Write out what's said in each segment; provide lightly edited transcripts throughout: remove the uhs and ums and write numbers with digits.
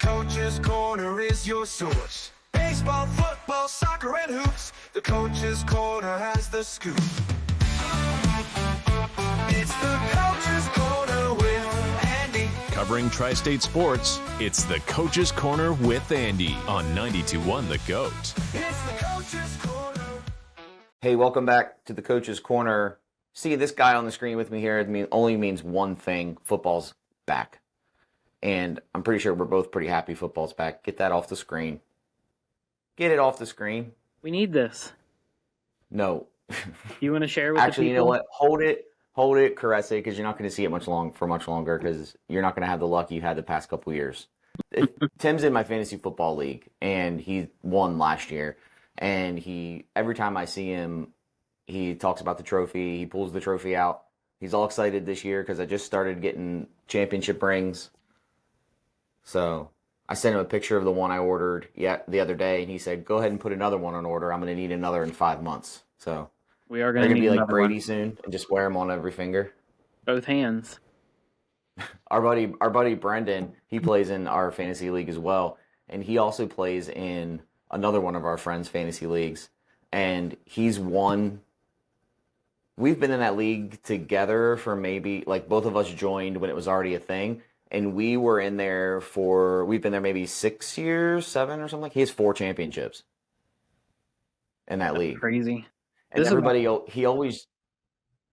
Coach's Corner is your source. Baseball, football, soccer, and hoops. The Coach's Corner has the scoop. It's the Coach's Corner with Andy. Covering Tri-State sports, it's the Coach's Corner with Andy on 92.1 The GOAT. It's the Coach's Corner. Hey, welcome back to the Coach's Corner. See, this guy on the screen with me here only means one thing: football's back. And I'm pretty sure we're both pretty happy football's back. Get that off the screen. Get it off the screen. We need this. No. You want to share with Actually, the you know people? what? Hold it, caress it, because you're not going to see it for much longer, because you're not going to have the luck you had the past couple years. Tim's in my fantasy football league, and he won last year. And every time I see him, he talks about the trophy. He pulls the trophy out. He's all excited this year because I just started getting championship rings. So I sent him a picture of the one I ordered the other day, and he said, "Go ahead and put another one on order. I'm going to need another in 5 months." So We are they're going to going to need be like another Brady one. soon and just wear them on every finger. Both hands. Our buddy Brendan, he plays in our fantasy league as well, and he also plays in another one of our friends' fantasy leagues, and he's won. We've been in that league together for maybe, like, both of us joined when it was already a thing, and we've been there maybe 6 years, 7 or something. He has 4 championships in that league. Crazy. And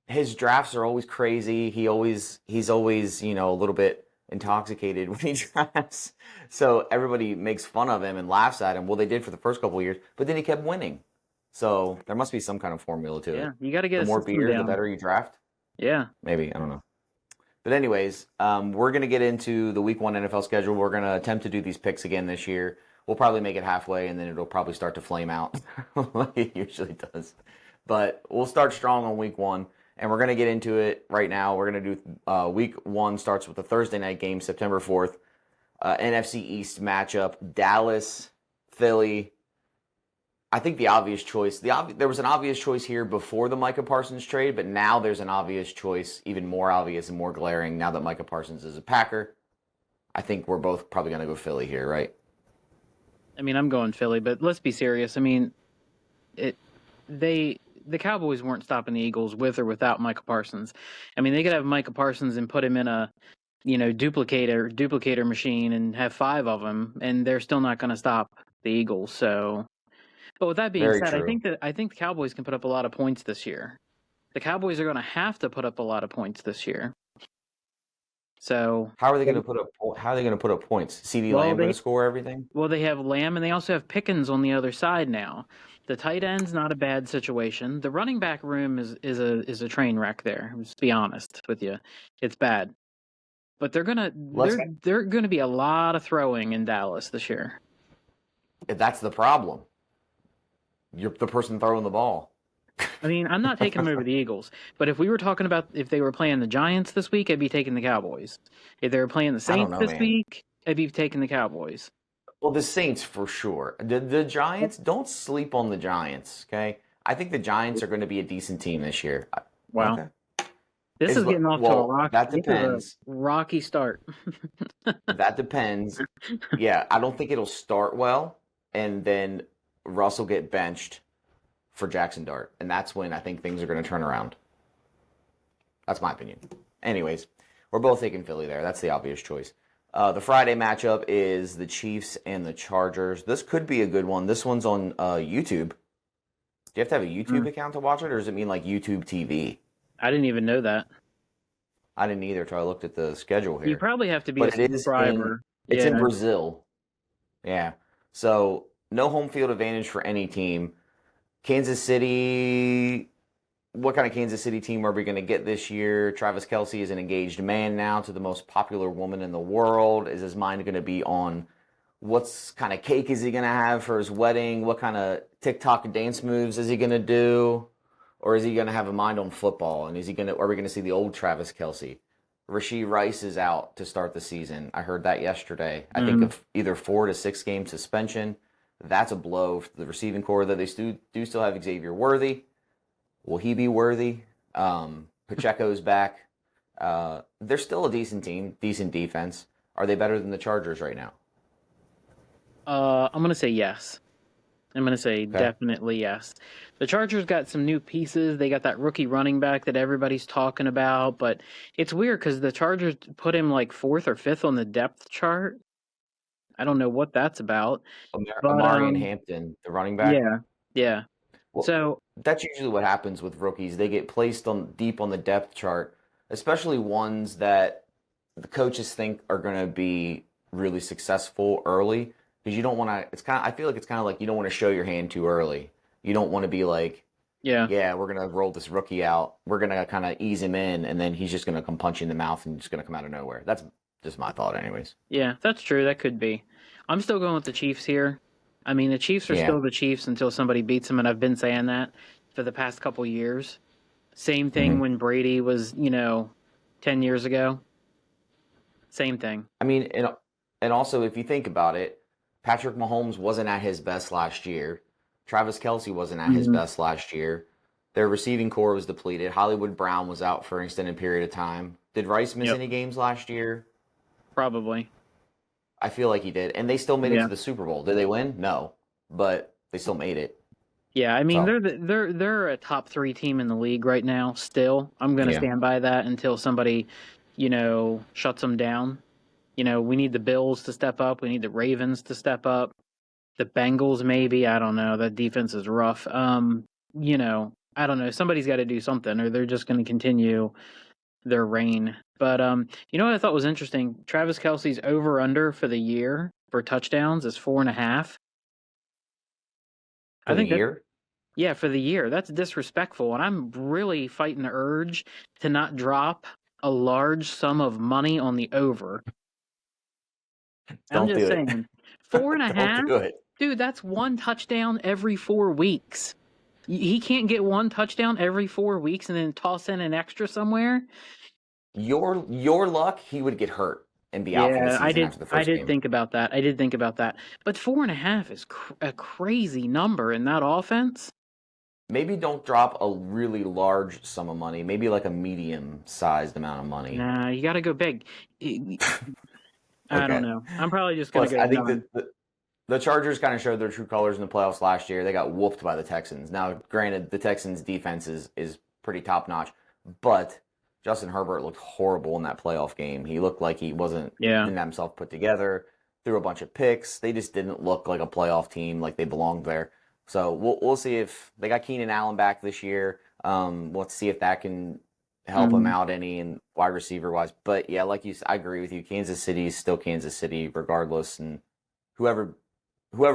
his drafts are always crazy. He's always, a little bit intoxicated when he drafts. So everybody makes fun of him and laughs at him. Well, they did for the first couple of years, but then he kept winning. So there must be some kind of formula to it. Yeah, you got to get The a more system beer, down. the better you draft. Yeah. Maybe, I don't know. But anyways, we're going to get into the Week 1 NFL schedule. We're going to attempt to do these picks again this year. We'll probably make it halfway, and then it'll probably start to flame out like it usually does. But we'll start strong on Week 1, and we're going to get into it right now. We're going to do Week 1 starts with a Thursday night game, September 4th. NFC East matchup, Dallas, Philly. I think the obvious choice, there was an obvious choice here before the Micah Parsons trade, but now there's an obvious choice, even more obvious and more glaring now that Micah Parsons is a Packer. I think we're both probably going to go Philly here, right? I mean, I'm going Philly, but let's be serious. I mean, the Cowboys weren't stopping the Eagles with or without Micah Parsons. I mean, they could have Micah Parsons and put him in a, duplicator machine and have 5 of them, and they're still not going to stop the Eagles. So, but with that being Very said, true. I think the Cowboys can put up a lot of points this year. The Cowboys are going to have to put up a lot of points this year. So How are they going to put up points? CD Lamb going to score everything? Well, they have Lamb, and they also have Pickens on the other side now. The tight end's not a bad situation. The running back room is a train wreck there. Let's be honest with you, it's bad. But they're gonna be a lot of throwing in Dallas this year. That's the problem. You're the person throwing the ball. I mean, I'm not taking them over the Eagles, but if we were talking about if they were playing the Giants this week, I'd be taking the Cowboys. If they were playing the Saints this week, I'd be taking the Cowboys. Well, the Saints for sure. The Giants, don't sleep on the Giants, okay? I think the Giants are going to be a decent team this year. Wow. Okay. This is getting off to a rocky start. That depends. Yeah, I don't think it'll start well, and then Russ will get benched for Jackson Dart, and that's when I think things are going to turn around. That's my opinion. Anyways, we're both taking Philly there. That's the obvious choice. The Friday matchup is the Chiefs and the Chargers. This could be a good one. This one's on YouTube. Do you have to have a YouTube account to watch it, or does it mean like YouTube TV? I didn't even know that. I didn't either until I looked at the schedule here. You probably have to be a subscriber. It's in Brazil. Yeah. So no home field advantage for any team. Kansas City, what kind of Kansas City team are we going to get this year? Travis Kelce is an engaged man now to the most popular woman in the world. Is his mind going to be on what kind of cake is he going to have for his wedding? What kind of TikTok dance moves is he going to do? Or is he going to have a mind on football? And are we going to see the old Travis Kelce? Rashee Rice is out to start the season. I heard that yesterday. I think of either 4 to 6 game suspension. That's a blow for the receiving core. That they do still have Xavier Worthy. Will he be worthy? Pacheco's back. They're still a decent team, decent defense. Are they better than the Chargers right now? I'm gonna say yes. I'm gonna say Okay. definitely yes. The Chargers got some new pieces. They got that rookie running back that everybody's talking about, but it's weird because the Chargers put him like fourth or fifth on the depth chart. I don't know what that's about, but Amari and Hampton, the running back. yeah, yeah. Well, So that's usually what happens with rookies. They get placed on deep on the depth chart, especially ones that the coaches think are going to be really successful early because you don't want to. It's kind of. I feel like it's kind of like you don't want to show your hand too early. You don't want to be like, yeah, yeah, we're gonna roll this rookie out. We're gonna kind of ease him in, and then he's just gonna come punch you in the mouth and just gonna come out of nowhere. That's just my thought, anyways. yeah, that's true. That could be. I'm still going with the Chiefs here. I mean, the Chiefs are Yeah. still the Chiefs until somebody beats them, and I've been saying that for the past couple years. Same thing hmm when Brady was, 10 years ago. Same thing. I mean, and also if you think about it, Patrick Mahomes wasn't at his best last year. Travis Kelce wasn't at his hmm best last year. Their receiving core was depleted. Hollywood Brown was out for an extended period of time. Did Rice miss Yep, any games last year? probably. I feel like he did, and they still made it Yeah. to the Super Bowl. Did they win? No, but they still made it. Yeah, I mean So they're a top 3 team in the league right now still. I'm going to yeah. stand by that until somebody, shuts them down. We need the Bills to step up, we need the Ravens to step up. The Bengals maybe, I don't know. That defense is rough. I don't know. Somebody's got to do something or they're just going to continue their reign. But you know what I thought was interesting? Travis Kelsey's over under for the year for touchdowns is 4.5. I For the think that year. Yeah, for the year. That's disrespectful. And I'm really fighting the urge to not drop a large sum of money on the over. I'm Don't just do it. saying, four and a Don't half? do it. Dude, that's one touchdown every 4 weeks. He can't get one touchdown every 4 weeks and then toss in an extra somewhere. Your luck, he would get hurt and be out for the Yeah, I season did. after the I first did game. think about that. I did think about that. But 4.5 is a crazy number in that offense. Maybe don't drop a really large sum of money. Maybe like a medium-sized amount of money. Nah, you got to go big. I don't Okay. know. I'm probably just gonna Plus, go I think done. that the Chargers kind of showed their true colors in the playoffs last year. They got whooped by the Texans. Now, granted, the Texans' defense is pretty top-notch, but Justin Herbert looked horrible in that playoff game. He looked like he Yeah. didn't have himself put together, threw a bunch of picks. They just didn't look like a playoff team, like they belonged there. So we'll see if they got Keenan Allen back this year. Let's see if that can help him Mhm. out any and wide receiver wise. But yeah, like I agree with you. Kansas City is still Kansas City regardless, and whoever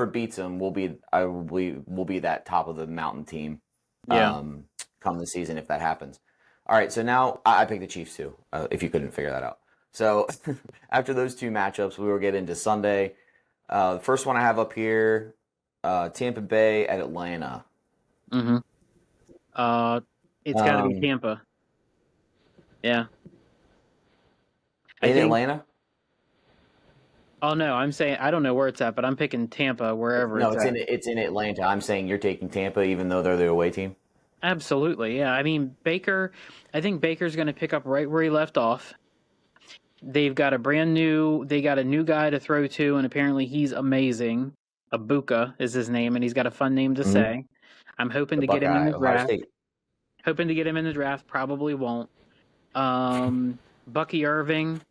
beats them will be that top of the mountain team Yeah. come the season if that happens. All right, so now I picked the Chiefs too. If you couldn't figure that out, so after those two matchups, we will get into Sunday. The first one I have up here, Tampa Bay at Atlanta. Mm-hmm. It's got to be Um, Tampa. Yeah. I in think. Atlanta? Oh no, I'm saying I don't know where it's at, but I'm picking Tampa wherever No, it's at. it's in Atlanta. I'm saying you're taking Tampa, even though they're the away team. Absolutely. Yeah. I mean Baker. I think Baker's going to pick up right where he left off. They've got They got a new guy to throw to, and apparently he's amazing. Abuka is his name, and he's got a fun name to hmm say. I'm hoping The to get him in Buckeye, the Ohio draft. State. Hoping to get him in the draft. Probably won't. Bucky Irving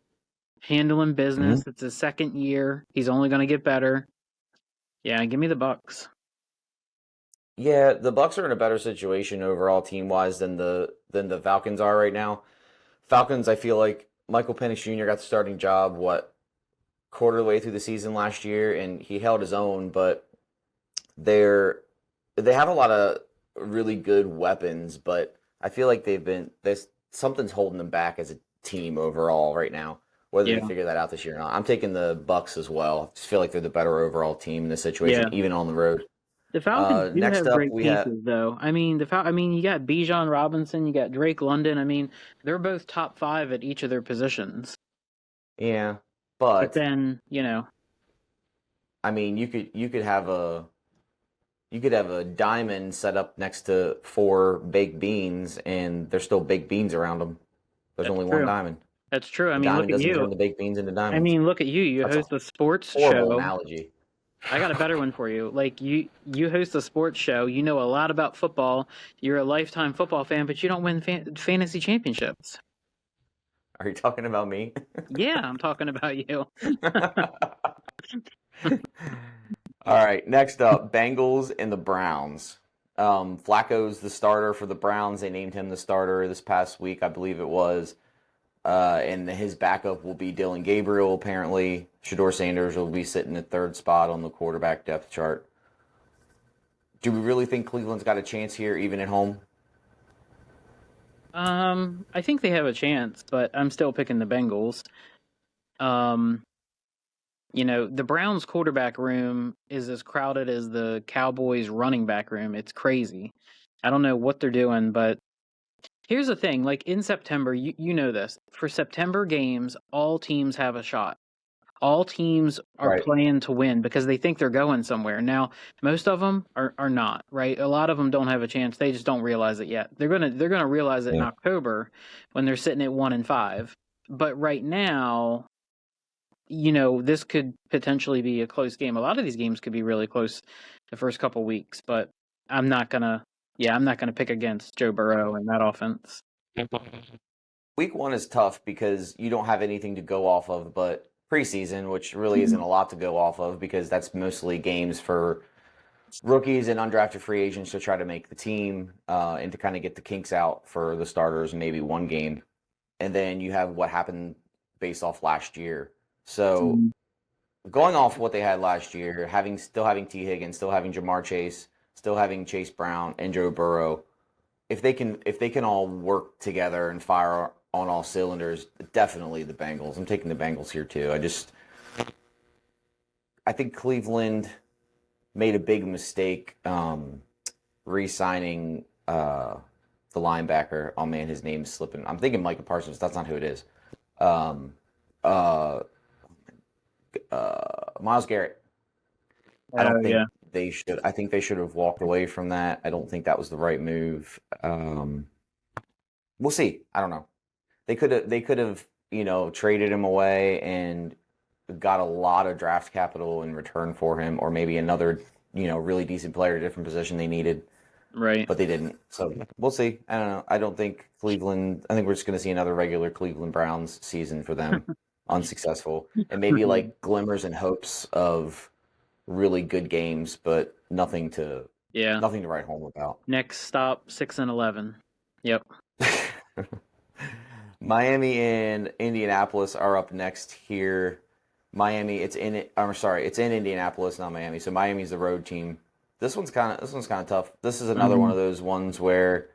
handling hmm business. It's his second year. He's only going to get better. Yeah, give me the Bucks. Yeah, the Bucks are in a better situation overall team wise than the Falcons are right now. Falcons, I feel like Michael Penix Jr. got the starting job quarter of the way through the season last year, and he held his own. But they're they have a lot of really good weapons, but I feel like there's something's holding them back as a team overall right now. Whether they Yeah, figure that out this year or not, I'm taking the Bucks as well. I just feel like they're the better overall team in this situation, yeah. even on the road. The Falcons do Next have up, great we have pieces, though. I mean, you got Bijan Robinson, you got Drake London. I mean, they're both top 5 at each of their positions. yeah, But but then, I mean, you could have a diamond set up next to four baked beans, and there's still baked beans around them. There's that's only one true. diamond. That's true. I The mean, look diamond at doesn't turn you. the baked beans into I diamonds. mean, look at you. You That's a host a sports horrible show. analogy. I got a better one for you. Like you host a sports show. You know a lot about football. You're a lifetime football fan, but you don't win fantasy championships. Are you talking about me? Yeah, I'm talking about you. All right, next up, Bengals and the Browns. Flacco's the starter for the Browns. They named him the starter this past week, I believe it was. And his backup will be Dylan Gabriel, apparently. Shador Sanders will be sitting at third spot on the quarterback depth chart. Do we really think Cleveland's got a chance here, even at home? I think they have a chance, but I'm still picking the Bengals. Um, the Browns quarterback room is as crowded as the Cowboys running back room. It's crazy. I don't know what they're doing, but here's the thing, like in September, you know this. For September games, all teams have a shot. All teams are Right. playing to win because they think they're going somewhere. Now, most of them are not, right? A lot of them don't have a chance. They just don't realize it yet. They're gonna realize it in Yeah. October when they're sitting at 1-5. But right now, this could potentially be a close game. A lot of these games could be really close the first couple weeks, but I'm not gonna I'm not gonna pick against Joe Burrow and that offense. Week 1 is tough because you don't have anything to go off of but preseason, which really isn't a lot to go off of because that's mostly games for rookies and undrafted free agents to try to make the team and to kind of get the kinks out for the starters and maybe one game. And then you have what happened based off last year. So going off what they had last year, still having T. Higgins, still having Jamar Chase, still having Chase Brown and Joe Burrow, if they can all work together and fire on all cylinders, definitely the Bengals. I'm taking the Bengals here too. I think Cleveland made a big mistake re-signing the linebacker. Oh man, his name's slipping. I'm thinking Micah Parsons. That's not who it is. Uh, Myles Garrett. I don't think they should. I think they should have walked away from that. I don't think that was the right move. We'll see. I don't know. They could have traded him away and got a lot of draft capital in return for him, or maybe another really decent player at a different position they needed. Right. But they didn't. So we'll see. I don't know. I don't think Cleveland. I think we're just going to see another regular Cleveland Browns season for them, unsuccessful, and maybe like glimmers and hopes of really good games, but nothing to write home about. Next stop, 6-11. Yep. Miami and Indianapolis are up next here. Miami, it's in Indianapolis, not Miami. So Miami's the road team. This one's kind of tough. This is another one of those ones where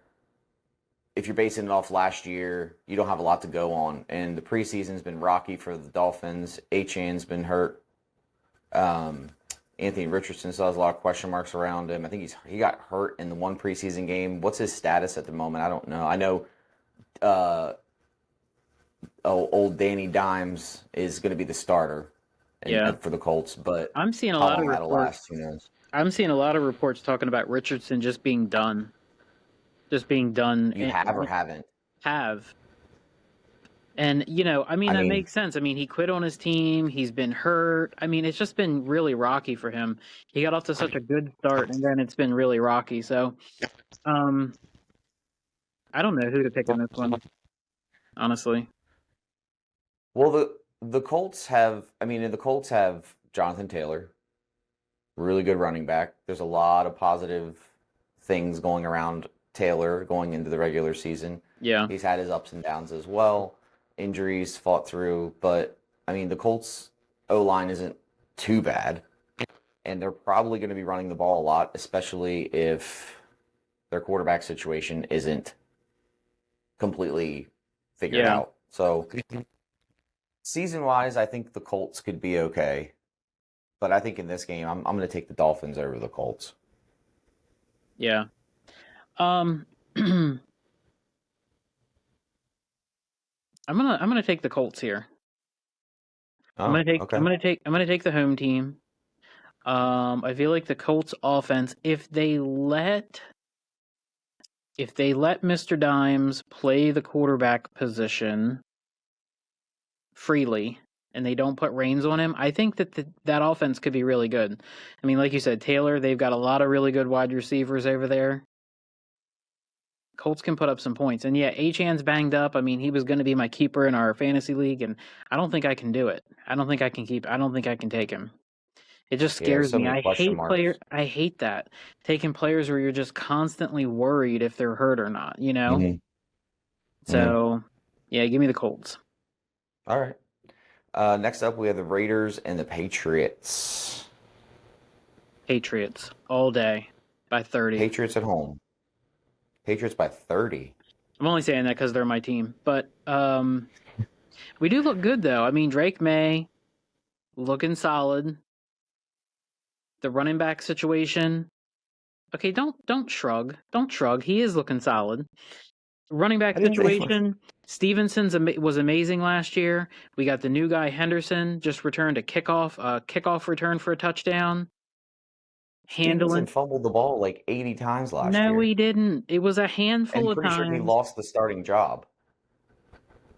if you're basing it off last year, you don't have a lot to go on. And the preseason's been rocky for the Dolphins. Achane's been hurt. Anthony Richardson still has a lot of question marks around him. I think he got hurt in the one preseason game. What's his status at the moment? I don't know. I know old Danny Dimes is going to be the starter for the Colts, but I'm seeing a how lot long of that'll reports. last, who knows? I'm seeing a lot of reports talking about Richardson just being done. Just being done. You have or haven't? Have. And, that makes sense. I mean, he quit on his team. He's been hurt. I mean, it's just been really rocky for him. He got off to such a good start, and then it's been really rocky. So, I don't know who to pick in this one, honestly. Well, the Colts have Jonathan Taylor, really good running back. There's a lot of positive things going around Taylor going into the regular season. Yeah. He's had his ups and downs as well. Injuries fought through, but the Colts O-line isn't too bad. And they're probably going to be running the ball a lot, especially if their quarterback situation isn't completely figured out. So season-wise, I think the Colts could be okay. But I think in this game, I'm going to take the Dolphins over the Colts. Yeah. I'm gonna take the Colts here. Oh, I'm gonna okay. take the home team. I feel like the Colts offense, if they let Mr. Dimes play the quarterback position freely, and they don't put reins on him, I think that that offense could be really good. I mean, like you said, Taylor, they've got a lot of really good wide receivers over there. Colts can put up some points. And yeah, Achan's banged up. I mean, he was going to be my keeper in our fantasy league, and I don't think I can do it. I don't think I can take him. It just Yeah, there's scares so me. many question marks. I hate that. Taking players where you're just constantly worried if they're hurt or not, you know? Mm-hmm. So, yeah, give me the Colts. All right. Next up, we have the Raiders and the Patriots. Patriots all day by 30. Patriots at home. Patriots by 30. I'm only saying that because they're my team. But we do look good, though. I mean, Drake May looking solid. The running back situation. Okay, don't shrug. Don't shrug. He is looking solid. Running back situation. Stevenson's was amazing last year. We got the new guy Henderson just returned a kickoff return for a touchdown. Stevenson fumbled the ball like 80 times last year. No, he didn't. It was a handful of times. I'm pretty sure he lost the starting job.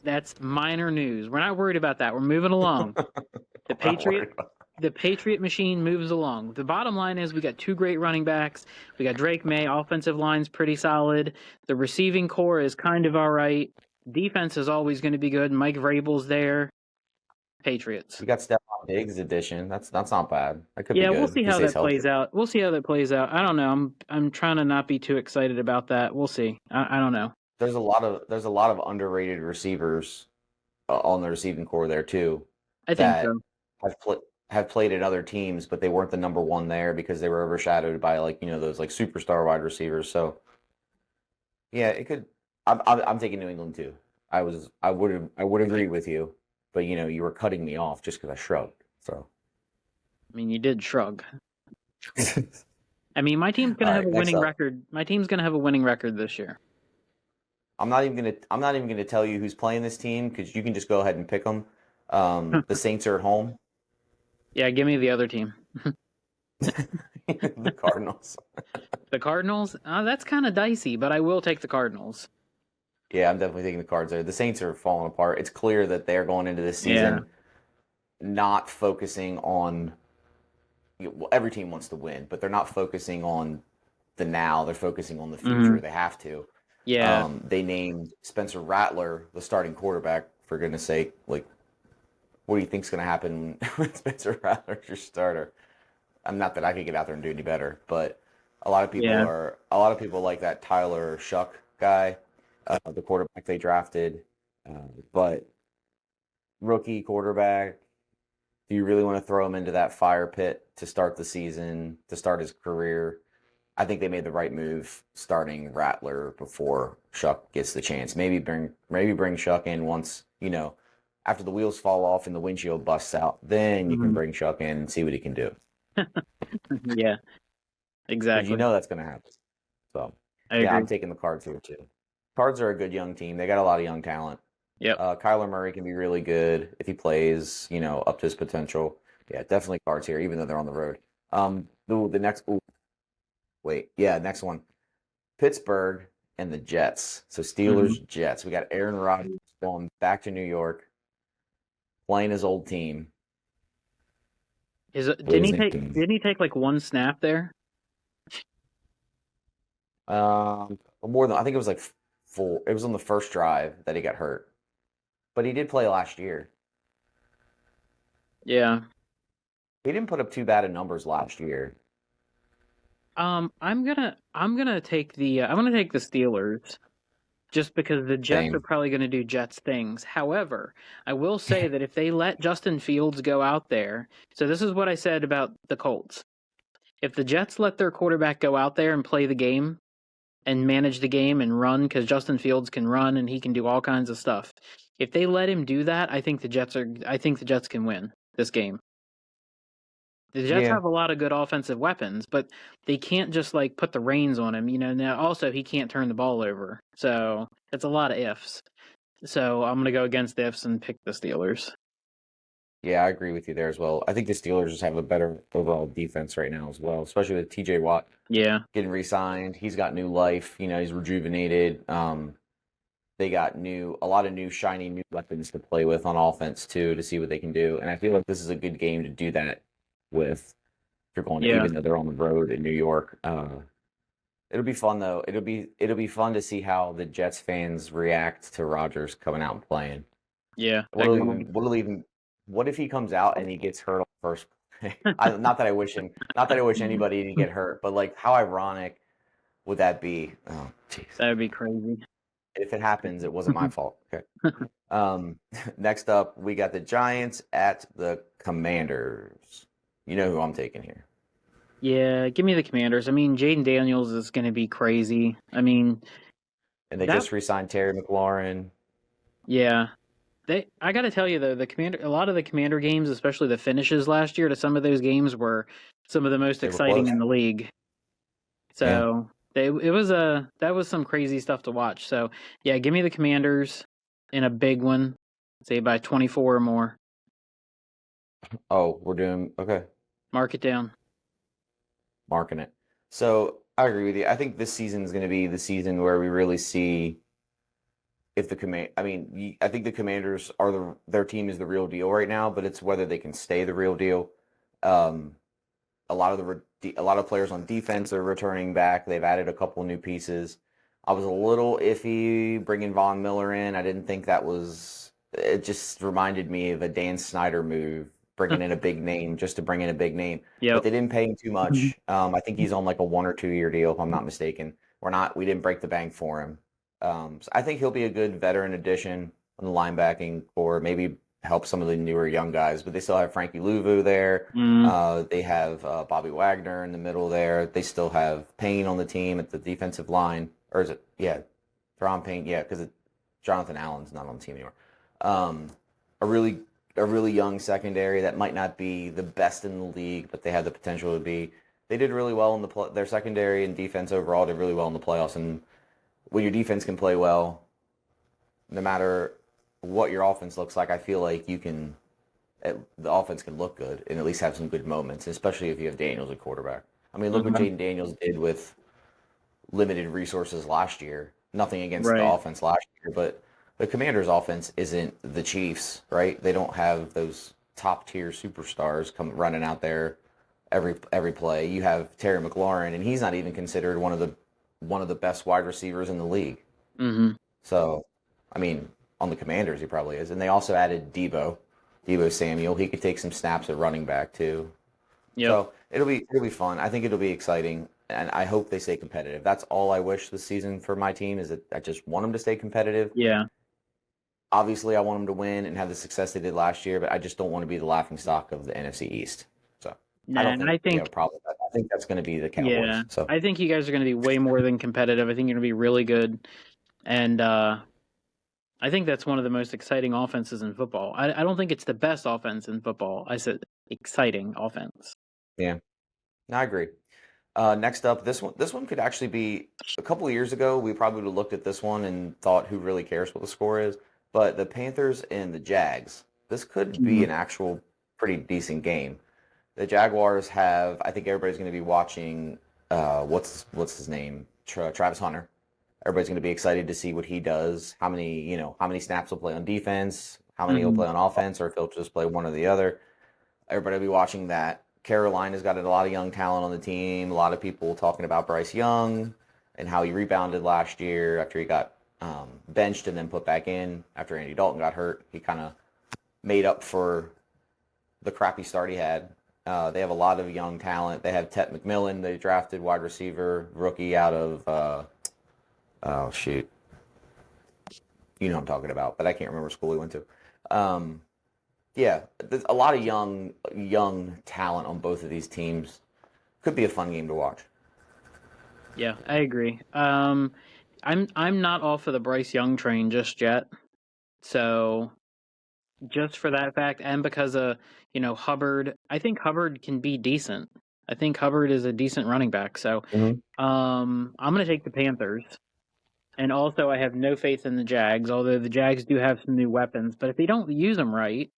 That's minor news. We're not worried about that. We're moving along. The Patriot machine moves along. The bottom line is we got two great running backs. We got Drake May. Offensive line's pretty solid. The receiving core is kind of all right. Defense is always going to be good. Mike Vrabel's there. Patriots. We got Stephon Diggs edition. That's not bad. That could be good. Yeah, we'll see how that plays out. We'll see how that plays out. I don't know. I'm trying to not be too excited about that. We'll see. I don't know. There's a lot of underrated receivers on the receiving core there too. I think so. Have played at other teams, but they weren't the number one there because they were overshadowed by those superstar wide receivers. So yeah, it could. I'm taking New England too. I would agree with you, but you were cutting me off just because I shrugged. So I mean, you did shrug. I mean, my team's gonna have a winning record. My team's gonna have a winning record this year. I'm not even gonna tell you who's playing this team because you can just go ahead and pick them. The Saints are at home. Yeah, give me the other team. The Cardinals. The Cardinals? That's kind of dicey, but I will take the Cardinals. Yeah, I'm definitely taking the Cards there. The Saints are falling apart. It's clear that they're going into this season not focusing on. Every team wants to win, but they're not focusing on the now. They're focusing on the future. Mm-hmm. They have to. Yeah. They named Spencer Rattler the starting quarterback. For goodness sake, what do you think's going to happen when Spencer Rattler's your starter? Not that I could get out there and do any better, but a lot of people like that Tyler Shuck guy, the quarterback they drafted. But rookie quarterback, do you really want to throw him into that fire pit to start the season, to start his career? I think they made the right move starting Rattler before Shuck gets the chance. Maybe bring Shuck in once, after the wheels fall off and the windshield busts out, then you can bring Shuck in and see what he can do. Yeah, exactly. That's going to happen. So, I'm taking the Cards here too. Cards are a good young team. They got a lot of young talent. Yeah. Kyler Murray can be really good if he plays, up to his potential. Yeah, definitely Cards here, even though they're on the road. The next one. Pittsburgh and the Jets. So Steelers, Jets. We got Aaron Rodgers going back to New York, playing his old team. Didn't he take like one snap there? More than I think it was like full. It was on the first drive that he got hurt, but he did play last year. Yeah, he didn't put up too bad of numbers last year. I'm gonna take the Steelers. Just because the Jets are probably going to do Jets things. However, I will say that if they let Justin Fields go out there, so this is what I said about the Colts. If the Jets let their quarterback go out there and play the game and manage the game and run, because Justin Fields can run and he can do all kinds of stuff. If they let him do that, I think the Jets can win this game. The Jets have a lot of good offensive weapons, but they can't just put the reins on him. Now also he can't turn the ball over. So it's a lot of ifs. So I'm going to go against the ifs and pick the Steelers. Yeah, I agree with you there as well. I think the Steelers just have a better overall defense right now as well, especially with TJ Watt. Yeah. Getting re-signed. He's got new life. He's rejuvenated. they got a lot of new shiny new weapons to play with on offense too to see what they can do. And I feel like this is a good game to do that with. If you're going, Yeah. even though they're on the road in New York, it'll be fun though. It'll be fun to see how the Jets fans react to Rodgers coming out and playing. Yeah. What if he comes out and he gets hurt on the first play? Not that I wish anybody to get hurt, but like how ironic would that be? Oh, jeez. That would be crazy. If it happens, it wasn't my fault. Okay. Next up, we got the Giants at the Commanders. You know who I'm taking here. Yeah, give me the Commanders. I mean, Jaden Daniels is going to be crazy. I mean, And they that just re-signed Terry McLaurin. yeah. I got to tell you though, a lot of the Commander games, especially the finishes last year to some of those games were some of the most They were exciting close. in the league. So, that was some crazy stuff to watch. So, yeah, give me the Commanders in a big one, say by 24 or more. Oh, we're doing okay. Mark it down. Marking it. So I agree with you. I think this season is going to be the season where we really see if the command. I mean, I think the Commanders are their team is the real deal right now, but it's whether they can stay the real deal. A lot of players on defense are returning back. They've added a couple new pieces. I was a little iffy bringing Von Miller in. I didn't think that was. It just reminded me of a Dan Snyder move, bringing in a big name just to bring in a big name. But Yep. they didn't pay him too much. I think he's on like a 1 or 2 year deal, if I'm not mistaken. We didn't break the bank for him. So I think he'll be a good veteran addition on the linebacking core. Maybe help some of the newer young guys. But they still have Frankie Louvu there. They have Bobby Wagner in the middle there. They still have Payne on the team at the defensive line. Or is it? Yeah, Thron Payne. Yeah, because Jonathan Allen's not on the team anymore. A really young secondary that might not be the best in the league, but they have the potential to be. They did really well in their secondary and defense overall did really well in the playoffs. And when your defense can play well, no matter what your offense looks like, I feel like the offense can look good and at least have some good moments, especially if you have Daniels at quarterback. I mean, look what Jaden Daniels did with limited resources last year. Nothing against the offense last year, but the Commanders' offense isn't the Chiefs, right? They don't have those top tier superstars come running out there every play. You have Terry McLaurin, and he's not even considered one of the best wide receivers in the league. Mm-hmm. So, I mean, on the Commanders, he probably is. And they also added Debo Samuel. He could take some snaps at running back too. Yep. So it'll be fun. I think it'll be exciting, and I hope they stay competitive. That's all I wish this season for my team is that I just want them to stay competitive. Yeah. Obviously, I want them to win and have the success they did last year, but I just don't want to be the laughingstock of the NFC East. So I don't think we have a problem with that. I think that's going to be the Cowboys. Yeah. So I think you guys are going to be way more than competitive. I think you're going to be really good, and I think that's one of the most exciting offenses in football. I don't think it's the best offense in football. I said exciting offense. yeah, no, I agree. Next up, this one could actually be a couple of years ago. We probably would have looked at this one and thought, who really cares what the score is? But the Panthers and the Jags, this could be an actual pretty decent game. The Jaguars have, I think everybody's going to be watching. What's his name? Travis Hunter. Everybody's going to be excited to see what he does. How many snaps he'll play on defense, how many he'll play on offense, or if he'll just play one or the other. Everybody will be watching that. Carolina's got a lot of young talent on the team. A lot of people talking about Bryce Young and how he rebounded last year after he got benched and then put back in after Andy Dalton got hurt. He kind of made up for the crappy start he had. They have a lot of young talent. They have Tet McMillan. They drafted wide receiver, rookie out of, oh, shoot. You know what I'm talking about, but I can't remember what school he went to. Yeah, there's a lot of young talent on both of these teams. Could be a fun game to watch. Yeah, I agree. I'm not off of the Bryce Young train just yet. So just for that fact, and because Hubbard, I think Hubbard can be decent. I think Hubbard is a decent running back. So I'm gonna take the Panthers. And also I have no faith in the Jags, although the Jags do have some new weapons, but if they don't use them right,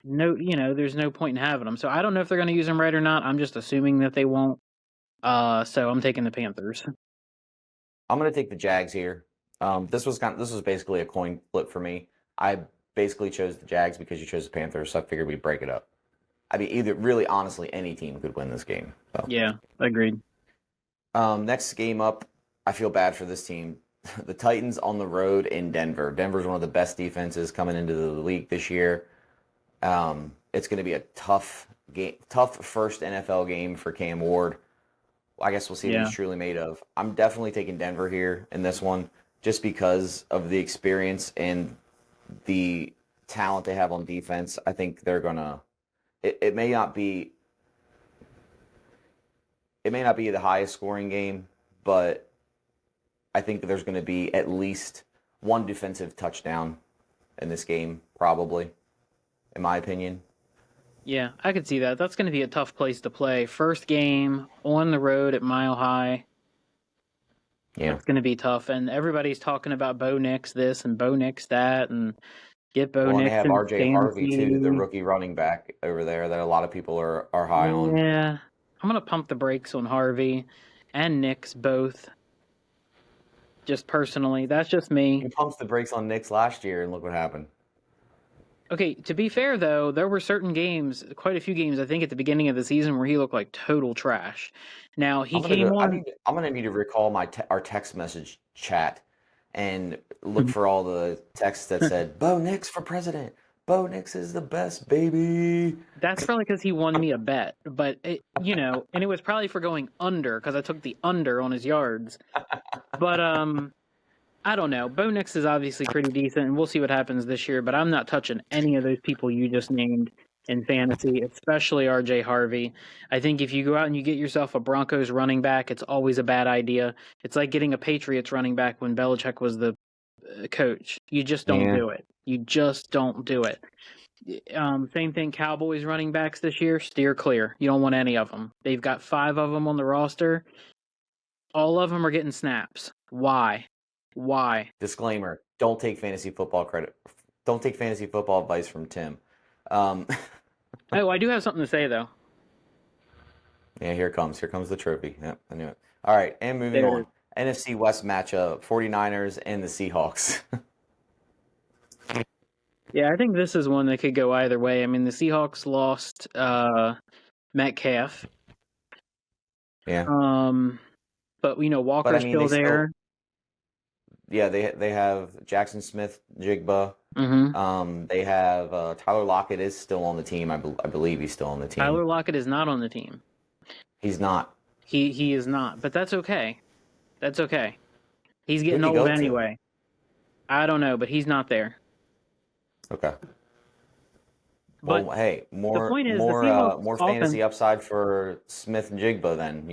there's no point in having them. So I don't know if they're going to use them right or not. I'm just assuming that they won't. So I'm taking the Panthers. I'm going to take the Jags here. This was basically a coin flip for me. I basically chose the Jags because you chose the Panthers, so I figured we'd break it up. I mean, either really, honestly, any team could win this game. So. Yeah, agreed. Next game up, I feel bad for this team. The Titans on the road in Denver. Denver's one of the best defenses coming into the league this year. It's going to be a tough game, tough first NFL game for Cam Ward. I guess we'll see what he's truly made of. I'm definitely taking Denver here in this one, just because of the experience and the talent they have on defense. I think they're gonna. It may not be. It may not be the highest scoring game, but I think there's going to be at least one defensive touchdown in this game, probably, in my opinion. Yeah, I could see that. That's going to be a tough place to play. First game on the road at Mile High. Yeah. It's going to be tough. And everybody's talking about Bo Nix this and Bo Nix that and get Bo Nix. And they have R.J. Harvey, too, the rookie running back over there that a lot of people are high on. Yeah. I'm going to pump the brakes on Harvey and Nix both. Just personally. That's just me. He pumped the brakes on Nix last year, and look what happened. Okay, to be fair, though, there were certain games, quite a few games, I think, at the beginning of the season where he looked like total trash. Now, I'm going to need to recall our text message chat and look for all the texts that said, Bo Nix for president. Bo Nix is the best, baby. That's probably because he won me a bet. But, and it was probably for going under because I took the under on his yards. But, I don't know. Bo Nix is obviously pretty decent, and we'll see what happens this year, but I'm not touching any of those people you just named in fantasy, especially R.J. Harvey. I think if you go out and you get yourself a Broncos running back, it's always a bad idea. It's like getting a Patriots running back when Belichick was the coach. You just don't do it. You just don't do it. Same thing, Cowboys running backs this year, steer clear. You don't want any of them. They've got 5 of them on the roster. All of them are getting snaps. Why? Disclaimer: don't take fantasy football credit. Don't take fantasy football advice from Tim. Oh, I do have something to say though. Yeah, here comes the trophy. Yep, I knew it. All right, and moving on. NFC West matchup: 49ers and the Seahawks. Yeah, I think this is one that could go either way. I mean, the Seahawks lost Metcalf. Yeah. But Walker's still there. Yeah, they have Jackson Smith-Jigba. Mm-hmm. They have Tyler Lockett is still on the team. I believe he's still on the team. Tyler Lockett is not on the team. He's not. He is not. But that's okay. That's okay. He's getting Who'd he old go to? anyway. I don't know, but he's not there. Okay. But well, hey, more Seahawks fantasy upside for Smith and Jigba then,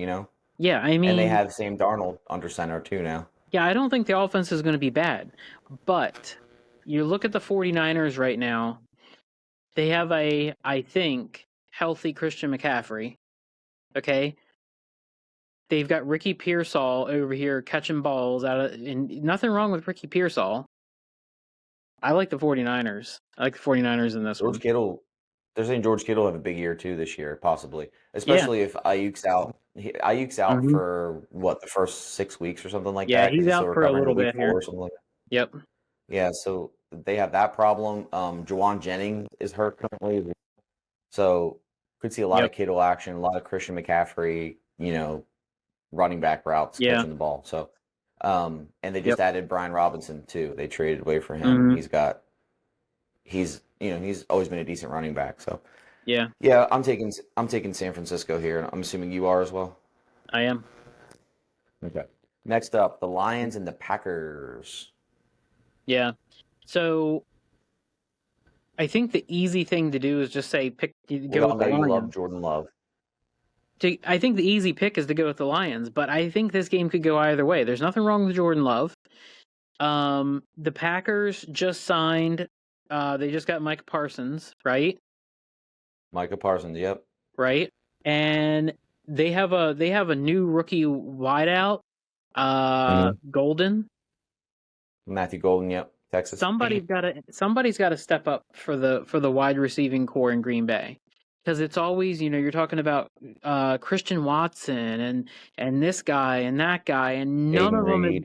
Yeah, I mean, and they have Sam Darnold under center too now. Yeah, I don't think the offense is going to be bad. But you look at the 49ers right now, they have I think, healthy Christian McCaffrey. Okay? They've got Ricky Pearsall over here catching balls and nothing wrong with Ricky Pearsall. I like the 49ers. I like the 49ers in this one. They're saying George Kittle will have a big year too this year, possibly. Especially if Ayuk's out. Ayuk's out for the first 6 weeks or something like that. Yeah, he's out for a little bit here. Or something like that. Yep. Yeah, so they have that problem. Juwan Jennings is hurt currently. So could see a lot of Kittle action, a lot of Christian McCaffrey, running back routes, catching the ball. So and they just added Brian Robinson too. They traded away for him. He's always been a decent running back. So yeah, I'm taking San Francisco here. I'm assuming you are as well. I am. Okay. Next up, the Lions and the Packers. Yeah. So I think the easy thing to do is just say go with the Lions. You love Jordan Love. I think the easy pick is to go with the Lions, but I think this game could go either way. There's nothing wrong with Jordan Love. The Packers just signed. They just got Micah Parsons, right? Micah Parsons, yep. Right, and they have a new rookie wideout, Golden. Matthew Golden, yep, Texas. Somebody's got to step up for the wide receiving core in Green Bay. Because it's always, you're talking about Christian Watson and this guy and that guy, and none of them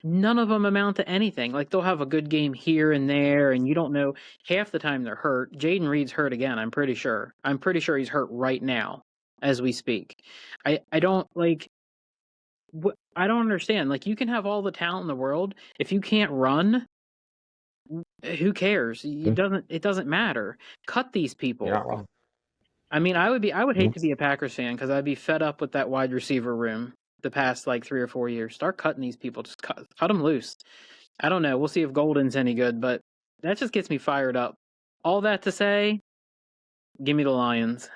none of them amount to anything. Like, they'll have a good game here and there, and you don't know. Half the time they're hurt. Jaden Reed's hurt again, I'm pretty sure. I'm pretty sure he's hurt right now as we speak. I don't, like, I don't understand. Like, you can have all the talent in the world. If you can't run, who cares? It doesn't matter. Cut these people. You're not wrong. I mean, I would hate to be a Packers fan because I'd be fed up with that wide receiver room the past like 3 or 4 years. Start cutting these people. Just cut them loose. I don't know. We'll see if Golden's any good, but that just gets me fired up. All that to say, give me the Lions.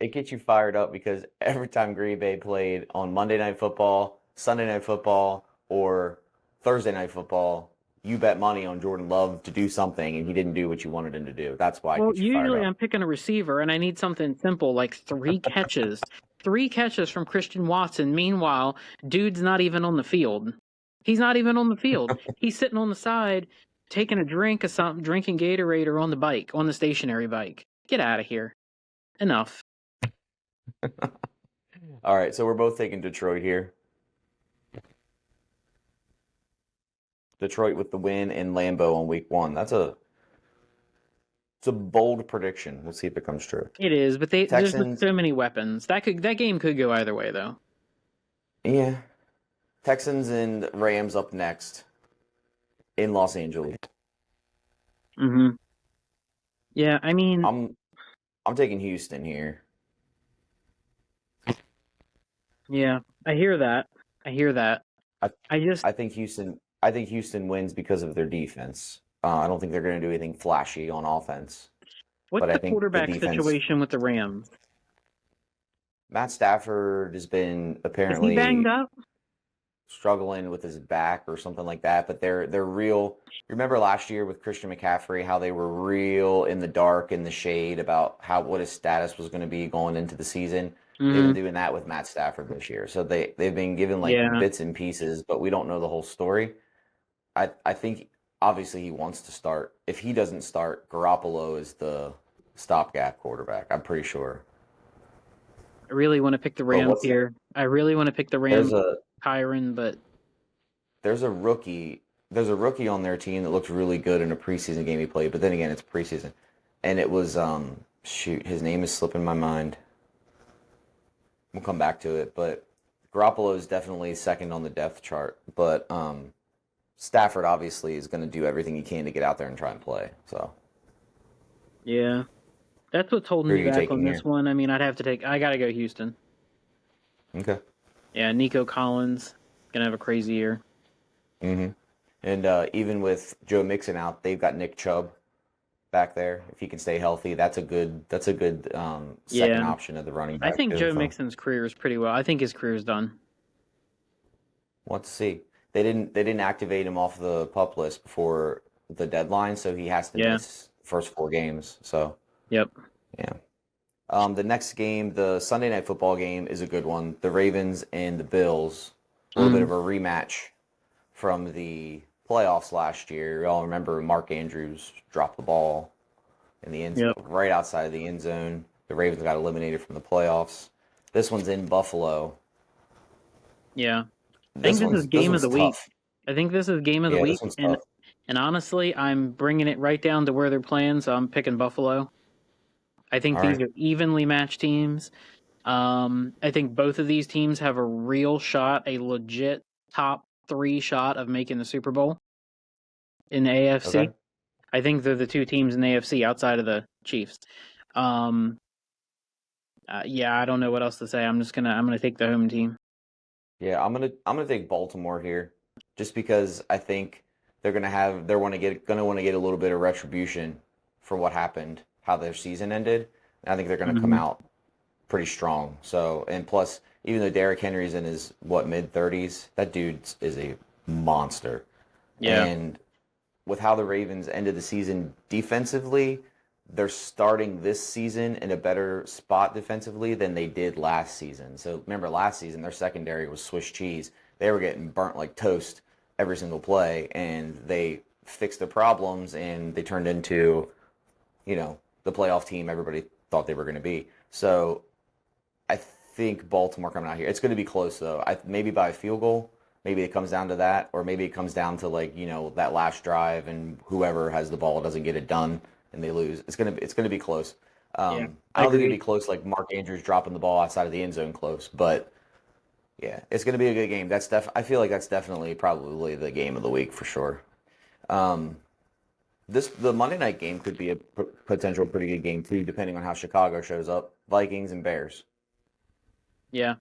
It gets you fired up because every time Green Bay played on Monday Night Football, Sunday Night Football, or Thursday Night Football, you bet money on Jordan Love to do something, and he didn't do what you wanted him to do. That's why. Well, it gets you fired usually up. I'm picking a receiver, and I need something simple like 3 catches. 3 catches from Christian Watson. Meanwhile, dude's not even on the field. He's not even on the field. He's sitting on the side, taking a drink of something, drinking Gatorade or on the bike, on the stationary bike. Get out of here. Enough. All right, so we're both taking Detroit here. Detroit with the win in Lambeau on week 1. It's a bold prediction. We'll see if it comes true. It is, but there's Texans, so many weapons. That game could go either way, though. yeah. Texans and Rams up next in Los Angeles. Mm-hmm. Yeah, I mean, I'm taking Houston here. yeah, I hear that. I think Houston wins because of their defense. I don't think they're going to do anything flashy on offense. What's but I the think quarterback the defense, situation with the Rams? Matt Stafford has been Is he apparently banged up? struggling with his back or something like that, but they're real. Remember last year with Christian McCaffrey, how they were real in the dark, in the shade about what his status was going to be going into the season. They've been doing that with Matt Stafford this year. So they've been given bits and pieces, but we don't know the whole story. I think obviously he wants to start. If he doesn't start, Garoppolo is the stopgap quarterback. I'm pretty sure. I really want to pick the Rams here. I really want to pick the Rams, Kyron, but there's a rookie on their team that looked really good in a preseason game he played, but then again, it's preseason. And it was his name is slipping my mind. We'll come back to it, but Garoppolo is definitely second on the depth chart, but Stafford obviously is going to do everything he can to get out there and try and play. So, yeah, that's what's holding me back on this one. I mean, I got to go Houston. Okay. Yeah, Nico Collins gonna have a crazy year. Mm-hmm. And even with Joe Mixon out, they've got Nick Chubb back there. If he can stay healthy, that's a good second option of the running back. I think Joe Mixon's career is pretty well. I think his career's done. Let's see. They didn't activate him off the PUP list before the deadline, so he has to miss first 4 games. So yep. Yeah. The next game, the Sunday Night Football game, is a good one. The Ravens and the Bills. A little bit of a rematch from the playoffs last year. You all remember Mark Andrews dropped the ball in the end zone, right outside of the end zone. The Ravens got eliminated from the playoffs. This one's in Buffalo. Yeah. I think this is game of the week. I think this is game of the week. And honestly, I'm bringing it right down to where they're playing, so I'm picking Buffalo. I think these are evenly matched teams. I think both of these teams have a real shot, a legit top 3 shot of making the Super Bowl in the AFC. Okay. I think they're the 2 teams in the AFC outside of the Chiefs. Yeah, I don't know what else to say. I'm gonna take the home team. Yeah, I'm gonna take Baltimore here, just because I think they're gonna want to get a little bit of retribution for what happened, how their season ended. And I think they're gonna come out pretty strong. So, and plus, even though Derrick Henry's in his mid-30s, that dude is a monster. Yeah. And with how the Ravens ended the season defensively, they're starting this season in a better spot defensively than they did last season. So remember last season, their secondary was Swiss cheese. They were getting burnt like toast every single play, and they fixed their problems, and they turned into, the playoff team everybody thought they were going to be. So I think Baltimore coming out here. It's going to be close, though. Maybe by a field goal, Maybe it comes down to that, or maybe it comes down to like, that last drive and whoever has the ball doesn't get it done and they lose. It's gonna be close. Yeah, I I don't think it'd be agree. close like Mark Andrews dropping the ball outside of the end zone close, but yeah, it's gonna be a good game. I feel like that's definitely probably the game of the week for sure. Um, the Monday night game could be a potential pretty good game too, depending on how Chicago shows up. Vikings and Bears. Yeah.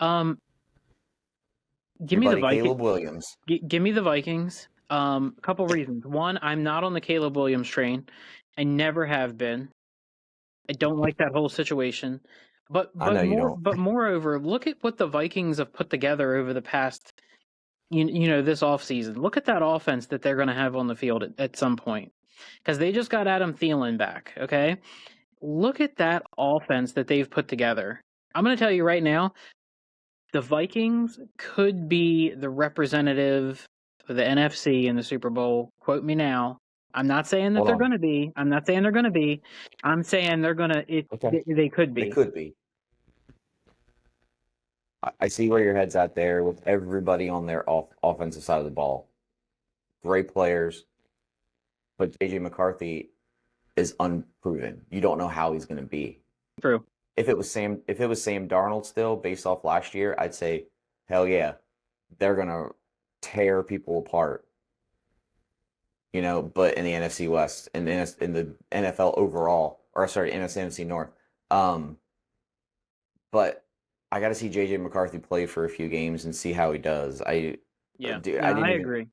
Um, give Your me the buddy Viking. Caleb Williams. Give me the Vikings. A couple reasons. One, I'm not on the Caleb Williams train. I never have been. I don't like that whole situation. But I know you don't. moreover, look at what the Vikings have put together over the past this offseason. Look at that offense that they're going to have on the field at some point. Because they just got Adam Thielen back, okay? Look at that offense that they've put together. I'm going to tell you right now, the Vikings could be the representative for the NFC in the Super Bowl. Quote me now. I'm not saying that Hold they're on. going to be. I'm not saying they're going to be. I'm saying they're going to. Okay. They could They be. could be. I see where your head's at there with everybody on their offensive side of the ball. Great players, but JJ McCarthy is unproven. You don't know how he's going to be. True. If it was Sam Darnold still based off last year, I'd say hell yeah. They're going to tear people apart. But in the NFC West and in the NFL overall, or sorry, NFC North. But I got to see JJ McCarthy play for a few games and see how he does. Yeah. Dude, No, I didn't I even. agree.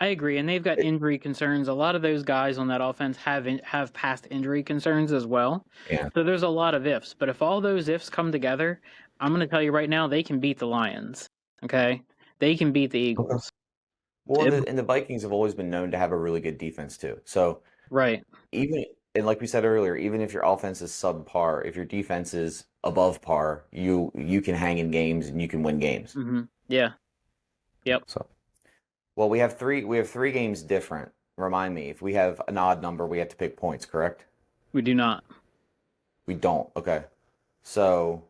I agree, and they've got injury concerns. A lot of those guys on that offense have past injury concerns as well. Yeah. So there's a lot of ifs. But if all those ifs come together, I'm going to tell you right now, they can beat the Lions. Okay, they can beat the Okay. Eagles. Well, It- and the Vikings have always been known to have a really good defense too. So right. even and like we said earlier, even if your offense is subpar, if your defense is above par, you can hang in games and you can win games. Yeah. Yep. So well, we have three games different. Remind me, if we have an odd number, we have to pick points, correct? We do not. We don't. Okay. So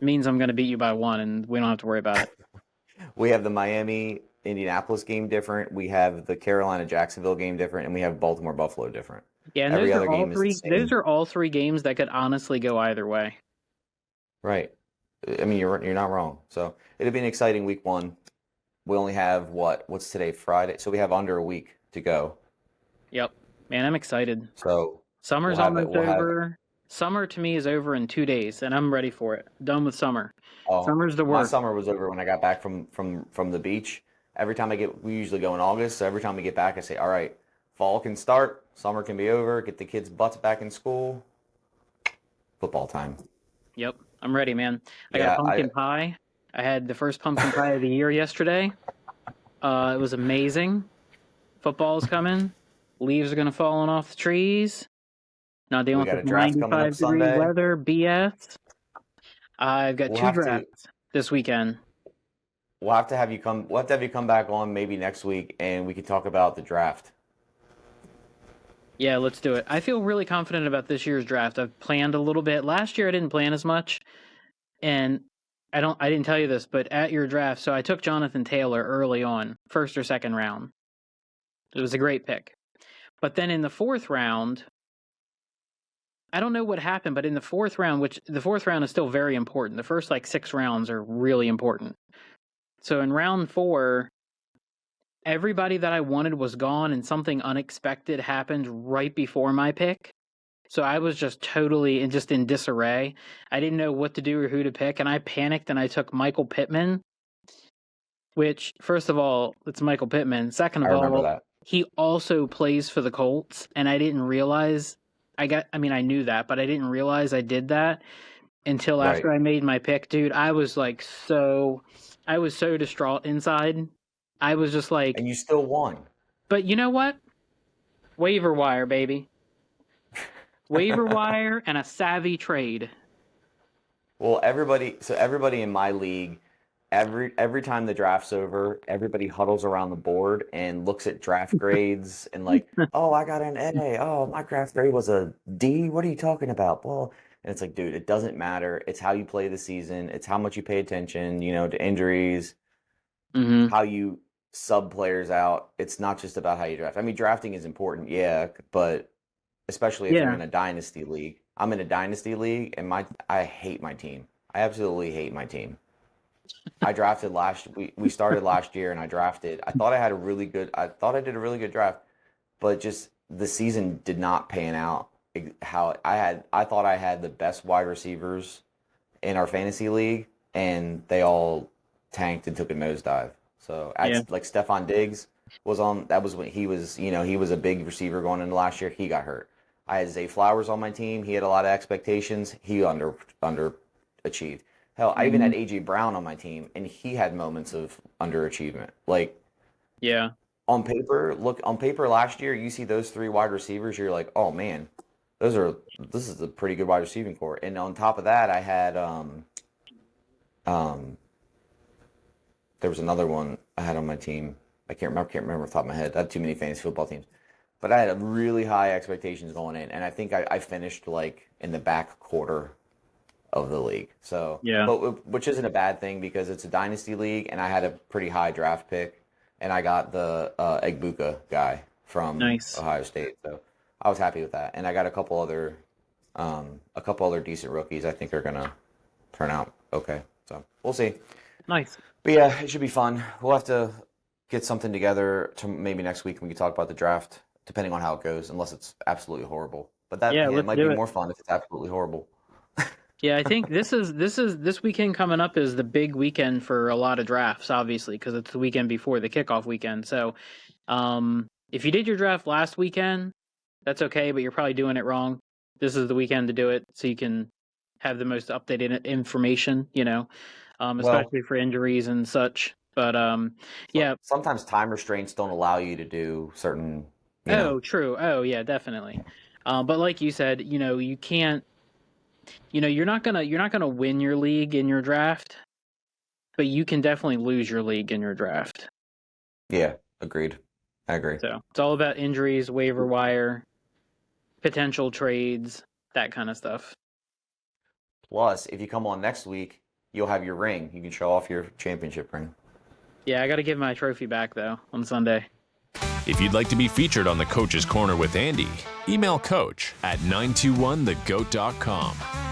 It means I'm going to beat you by one, and we don't have to worry about it. we have the Miami Indianapolis game different. We have the Carolina Jacksonville game different, and we have Baltimore Buffalo different. Yeah, and Every those are other all game is the three. Those same. are all three games that could honestly go either way. Right. I mean, you're not wrong. So it'll be an exciting week one. We only have what's today, Friday? So we have under a week to go. Yep. Man, I'm excited. So Summer's we'll have it. almost We'll have over. Summer to me is over in 2 days, and I'm ready for it. Done with summer. oh, Summer's the my worst. summer was over when I got back from the beach. We usually go in August, so every time we get back, I say, all right, fall can start, summer can be over, get the kids' butts back in school, football time. Yep, I'm ready, man. I got Yeah, a pumpkin pie. I had the first pumpkin pie of the year yesterday. It was amazing. Football's coming. Leaves are gonna falling off the trees. Not dealing we got with a this draft coming up 95-degree Sunday. weather BS. I've got We'll two have to drafts this weekend. we'll have to have you come. We'll have to have you come back on maybe next week, and we can talk about the draft. Yeah, let's do it. I feel really confident about this year's draft. I've planned a little bit. Last year I didn't plan as much, and I didn't tell you this, but at your draft, so I took Jonathan Taylor early on, first or second round. It was a great pick. But then in the fourth round, I don't know what happened, but in the fourth round, which the fourth round is still very important. The first 6 rounds are really important. So in round 4, everybody that I wanted was gone, and something unexpected happened right before my pick. So I was just totally in disarray. I didn't know what to do or who to pick, and I panicked and I took Michael Pittman, which, first of all, it's Michael Pittman. Second I of remember all, that. he also plays for the Colts, and I didn't realize I knew that, but I didn't realize I did that until Right. after I made my pick. Dude, I was so distraught inside. I was just like, And you still won. but you know what? Waiver wire, baby. Waiver wire and a savvy trade. Well, everybody in my league, every time the draft's over, everybody huddles around the board and looks at draft grades and oh, I got an A. Oh, my draft grade was a D. What are you talking about? Well, And it's like, dude, it doesn't matter. It's how you play the season. It's how much you pay attention, to injuries, Hmm. how you sub players out. It's not just about how you draft. I mean, drafting is important, yeah, but especially if you're Yeah. in a dynasty league. I'm in a dynasty league, and I hate my team. I absolutely hate my team. I drafted we started last year, and I drafted. I thought I did a really good draft, but just the season did not pan out how I thought I had the best wide receivers in our fantasy league, and they all tanked and took a nosedive. So Yeah. like Stephon Diggs was on. That was when he was he was a big receiver going into last year. He got hurt. I had Zay Flowers on my team. He had a lot of expectations. He underachieved. Hell, I even Hmm. had AJ Brown on my team, and he had moments of underachievement. Like Yeah. on paper last year, you see those three wide receivers, you're like, oh man, this is a pretty good wide receiving core. And on top of that, I had um there was another one I had on my team. I can't remember off the top of my head. I had too many fantasy football teams. But I had really high expectations going in, and I think I finished like in the back quarter of the league. So, Yeah. but which isn't a bad thing because it's a dynasty league, and I had a pretty high draft pick, and I got the Egbuka guy from Nice. Ohio State. So I was happy with that, and I got a couple other decent rookies. I think are gonna turn out okay. So we'll see. Nice. But yeah, it should be fun. We'll have to get something together to maybe next week, and we can talk about the draft, depending on how it goes, unless it's absolutely horrible. But Yeah, it let's might do be it. more fun if it's absolutely horrible. Yeah, I think this weekend coming up is the big weekend for a lot of drafts, obviously, because it's the weekend before the kickoff weekend. So, if you did your draft last weekend, that's okay, but you're probably doing it wrong. This is the weekend to do it, so you can have the most updated information, Well, especially for injuries and such. But so yeah. sometimes time restraints don't allow you to do certain, Oh, true. Oh, yeah, definitely. But like you said, you can't. You're not gonna win your league in your draft, but you can definitely lose your league in your draft. yeah, agreed. I agree. So it's all about injuries, waiver wire, potential trades, that kind of stuff. Plus, if you come on next week, you'll have your ring. You can show off your championship ring. Yeah, I got to give my trophy back though on Sunday. If you'd like to be featured on the Coach's Corner with Andy, email coach at 921thegoat.com.